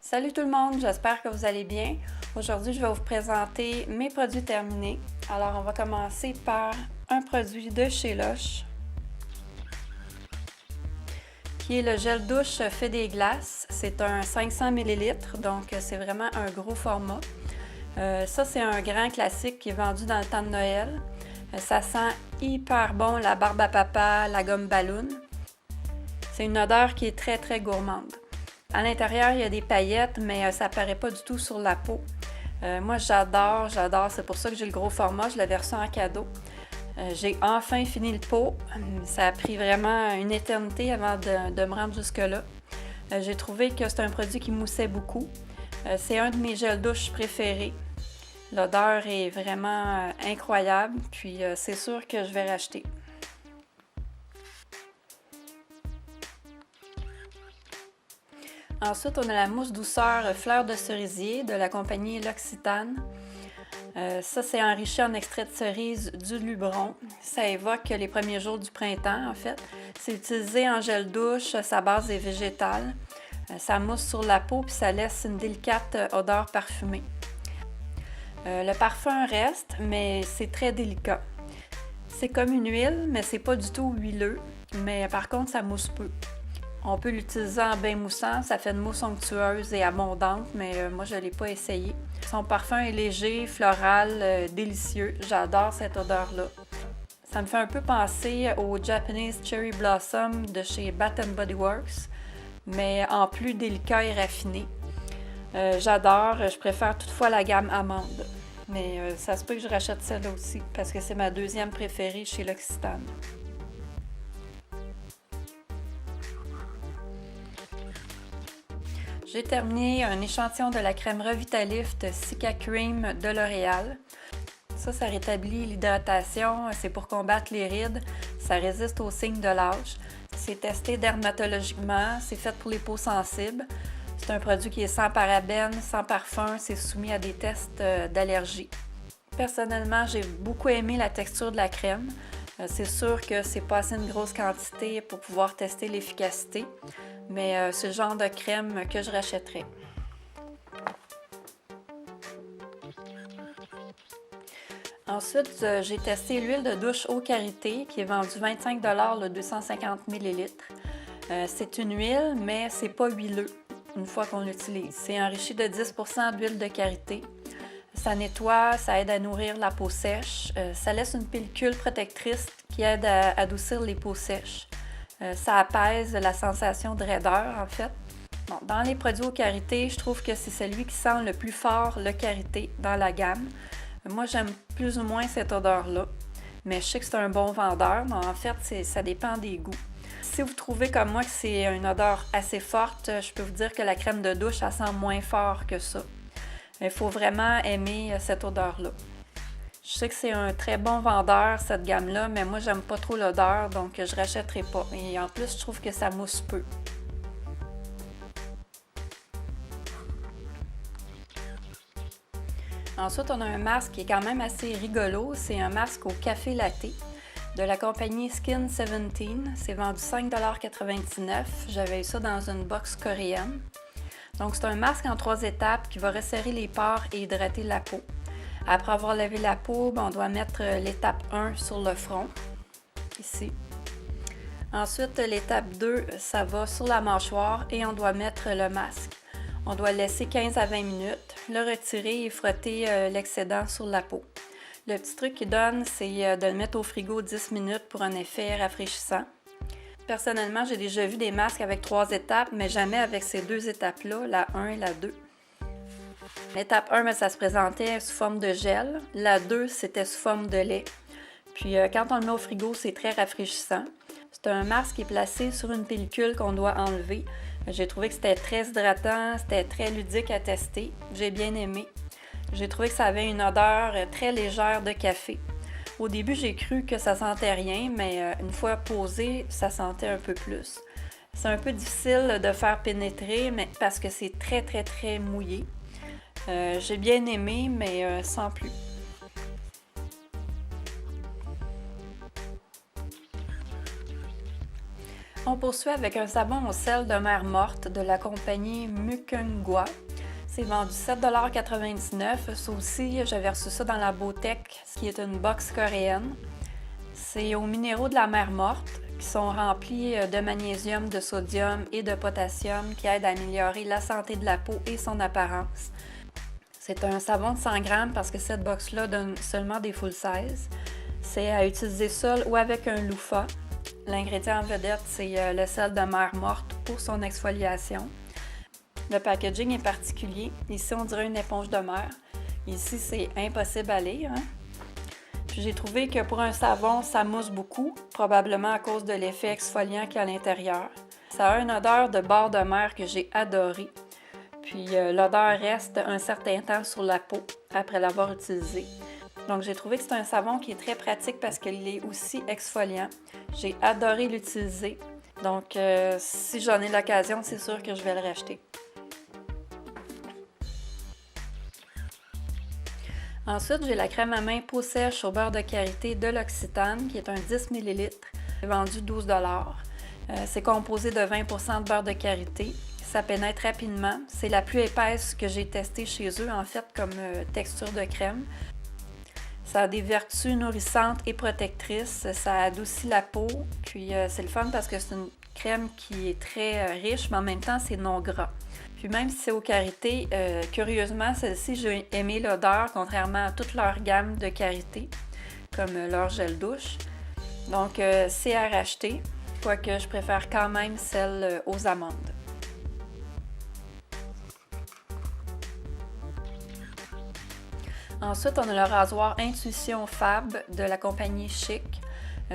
Salut tout le monde, j'espère que vous allez bien. Aujourd'hui, je vais vous présenter mes produits terminés. Alors, on va commencer par un produit de chez Lush, qui est le gel douche fait des glaces. C'est un 500 ml, donc c'est vraiment un gros format. Ça, c'est un grand classique qui est vendu dans le temps de Noël. Ça sent hyper bon la barbe à papa, la gomme ballon. C'est une odeur qui est très gourmande. À l'intérieur, il y a des paillettes, mais ça apparaît pas du tout sur la peau. Moi, j'adore. C'est pour ça que j'ai le gros format. Je l'avais reçu en cadeau. J'ai enfin fini le pot. Ça a pris vraiment une éternité avant de me rendre jusque-là. J'ai trouvé que c'est un produit qui moussait beaucoup. C'est un de mes gels douche préférés. L'odeur est vraiment incroyable, puis c'est sûr que je vais racheter. Ensuite, on a la mousse douceur fleur de cerisier de la compagnie L'Occitane. Ça, c'est enrichi en extrait de cerise du Luberon. Ça évoque les premiers jours du printemps, en fait. C'est utilisé en gel douche, sa base est végétale. Ça mousse sur la peau, puis ça laisse une délicate odeur parfumée. Le parfum reste, mais c'est très délicat. C'est comme une huile, mais c'est pas du tout huileux. Mais par contre, ça mousse peu. On peut l'utiliser en bain moussant, ça fait une mousse onctueuse et abondante, mais moi je ne l'ai pas essayé. Son parfum est léger, floral, délicieux. J'adore cette odeur-là. Ça me fait un peu penser au Japanese Cherry Blossom de chez Bath & Body Works, mais en plus délicat et raffiné. J'adore, je préfère toutefois la gamme amande. Mais ça se peut que je rachète celle-là aussi, parce que c'est ma deuxième préférée chez L'Occitane. J'ai terminé un échantillon de la crème Revitalift Cica Cream de L'Oréal. Ça rétablit l'hydratation, c'est pour combattre les rides, ça résiste aux signes de l'âge. C'est testé dermatologiquement, c'est fait pour les peaux sensibles. C'est un produit qui est sans parabènes, sans parfum, c'est soumis à des tests d'allergie. Personnellement, j'ai beaucoup aimé la texture de la crème. C'est sûr que c'est pas assez une grosse quantité pour pouvoir tester l'efficacité, mais c'est le genre de crème que je rachèterais. Ensuite, j'ai testé l'huile de douche Eau Karité qui est vendue 25 $ le 250 ml. C'est une huile, mais c'est pas huileux une fois qu'on l'utilise. C'est enrichi de 10 % d'huile de karité. Ça nettoie, ça aide à nourrir la peau sèche. Ça laisse une pellicule protectrice qui aide à adoucir les peaux sèches. Ça apaise la sensation de raideur, en fait. Bon, dans les produits Eau Karité, je trouve que c'est celui qui sent le plus fort le karité dans la gamme. Moi, j'aime plus ou moins cette odeur-là, mais je sais que c'est un bon vendeur. Mais en fait, ça dépend des goûts. Si vous trouvez comme moi que c'est une odeur assez forte, je peux vous dire que la crème de douche, elle sent moins fort que ça. Il faut vraiment aimer cette odeur-là. Je sais que c'est un très bon vendeur, cette gamme-là, mais moi, j'aime pas trop l'odeur, donc je ne rachèterai pas. Et en plus, je trouve que ça mousse peu. Ensuite, on a un masque qui est quand même assez rigolo. C'est un masque au café latte de la compagnie Skin 17. C'est vendu 5,99 $. J'avais eu ça dans une box coréenne. Donc, c'est un masque en 3 étapes qui va resserrer les pores et hydrater la peau. Après avoir lavé la peau, on doit mettre l'étape 1 sur le front, ici. Ensuite, l'étape 2, ça va sur la mâchoire et on doit mettre le masque. On doit le laisser 15 à 20 minutes, le retirer et frotter l'excédent sur la peau. Le petit truc qu'il donne, c'est de le mettre au frigo 10 minutes pour un effet rafraîchissant. Personnellement, j'ai déjà vu des masques avec 3 étapes, mais jamais avec ces 2 étapes-là, la 1 et la 2. L'étape 1, ça se présentait sous forme de gel. La 2, c'était sous forme de lait. Puis quand on le met au frigo, c'est très rafraîchissant. C'est un masque qui est placé sur une pellicule qu'on doit enlever. J'ai trouvé que c'était très hydratant, c'était très ludique à tester. J'ai bien aimé. J'ai trouvé que ça avait une odeur très légère de café. Au début, j'ai cru que ça sentait rien, mais une fois posé, ça sentait un peu plus. C'est un peu difficile de faire pénétrer, mais parce que c'est très mouillé. J'ai bien aimé, mais sans plus. On poursuit avec un savon au sel de mer morte de la compagnie Muckungwa. C'est vendu 7,99 $. Ça aussi, j'avais reçu ça dans la Beautech, qui est une box coréenne. C'est aux minéraux de la mer morte qui sont remplis de magnésium, de sodium et de potassium qui aident à améliorer la santé de la peau et son apparence. C'est un savon de 100 grammes parce que cette box-là donne seulement des full size. C'est à utiliser seul ou avec un loofah. L'ingrédient en vedette, c'est le sel de mer morte pour son exfoliation. Le packaging est particulier. Ici, on dirait une éponge de mer. Ici, c'est impossible à lire. Puis j'ai trouvé que pour un savon, ça mousse beaucoup, probablement à cause de l'effet exfoliant qu'il y a à l'intérieur. Ça a une odeur de bord de mer que j'ai adorée. Puis l'odeur reste un certain temps sur la peau après l'avoir utilisé. Donc j'ai trouvé que c'est un savon qui est très pratique parce qu'il est aussi exfoliant. J'ai adoré l'utiliser. Donc si j'en ai l'occasion, c'est sûr que je vais le racheter. Ensuite, j'ai la crème à main peau sèche au beurre de karité de l'Occitane, qui est un 10 ml, vendu 12 $. C'est composé de 20 % de beurre de karité. Ça pénètre rapidement. C'est la plus épaisse que j'ai testée chez eux, en fait, comme texture de crème. Ça a des vertus nourrissantes et protectrices. Ça adoucit la peau. Puis c'est le fun parce que c'est une crème qui est très riche, mais en même temps, c'est non gras. Puis même si c'est au karité, curieusement, celle-ci, j'ai aimé l'odeur, contrairement à toute leur gamme de karité, comme leur gel douche. Donc, c'est à racheter, quoique je préfère quand même celle aux amandes. Ensuite, on a le rasoir Intuition Fab de la compagnie Chic.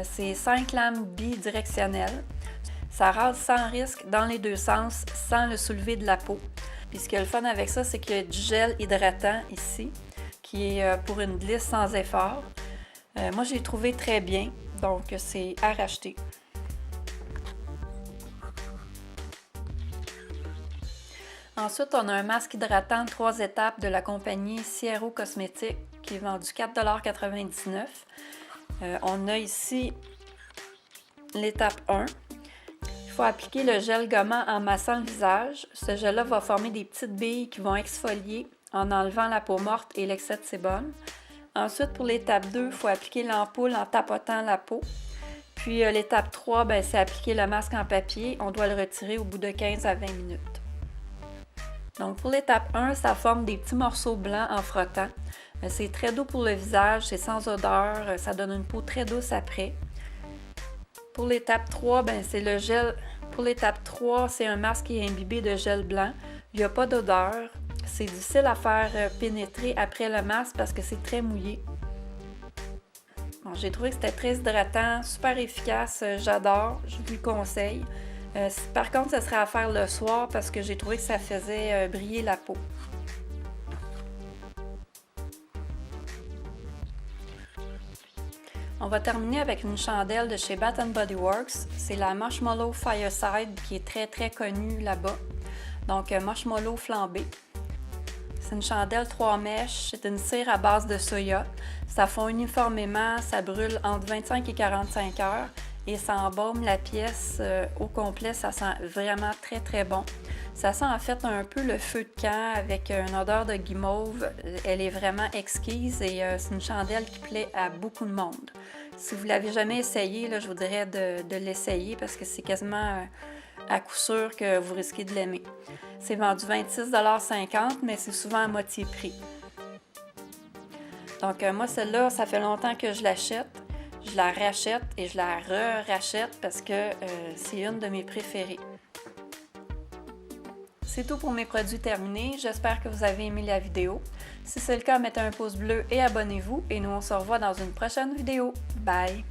C'est 5 lames bidirectionnelles. Ça rase sans risque dans les deux sens, sans le soulever de la peau. Puis ce qui est le fun avec ça, c'est qu'il y a du gel hydratant ici, qui est pour une glisse sans effort. Moi, j'ai trouvé très bien, donc c'est à racheter. Ensuite, on a un masque hydratant 3 étapes de la compagnie Ciero Cosmétiques, qui est vendu 4,99 $. On a ici l'étape 1. Il faut appliquer le gel gommant en massant le visage. Ce gel-là va former des petites billes qui vont exfolier en enlevant la peau morte et l'excès de sébum. Ensuite, pour l'étape 2, il faut appliquer l'ampoule en tapotant la peau. Puis l'étape 3, c'est appliquer le masque en papier. On doit le retirer au bout de 15 à 20 minutes. Donc pour l'étape 1, ça forme des petits morceaux blancs en frottant. C'est très doux pour le visage, c'est sans odeur, ça donne une peau très douce après. Pour l'étape 3, c'est le gel. Pour l'étape 3, c'est un masque qui est imbibé de gel blanc. Il n'y a pas d'odeur. C'est difficile à faire pénétrer après le masque parce que c'est très mouillé. Bon, j'ai trouvé que c'était très hydratant, super efficace, j'adore, je vous le conseille. Par contre, ce serait à faire le soir parce que j'ai trouvé que ça faisait briller la peau. On va terminer avec une chandelle de chez Bath & Body Works. C'est la Marshmallow Fireside qui est très connue là-bas. Donc, marshmallow flambé. C'est une chandelle 3 mèches. C'est une cire à base de soya. Ça fond uniformément, ça brûle entre 25 et 45 heures. Et ça embaume la pièce au complet. Ça sent vraiment très bon. Ça sent en fait un peu le feu de camp avec une odeur de guimauve. Elle est vraiment exquise et c'est une chandelle qui plaît à beaucoup de monde. Si vous ne l'avez jamais essayé, là, je vous dirais de l'essayer parce que c'est quasiment à coup sûr que vous risquez de l'aimer. C'est vendu 26,50 $, mais c'est souvent à moitié prix. Donc moi, celle-là, ça fait longtemps que je l'achète. Je la rachète et je la re-rachète parce que c'est une de mes préférées. C'est tout pour mes produits terminés. J'espère que vous avez aimé la vidéo. Si c'est le cas, mettez un pouce bleu et abonnez-vous. Et nous, on se revoit dans une prochaine vidéo. Bye!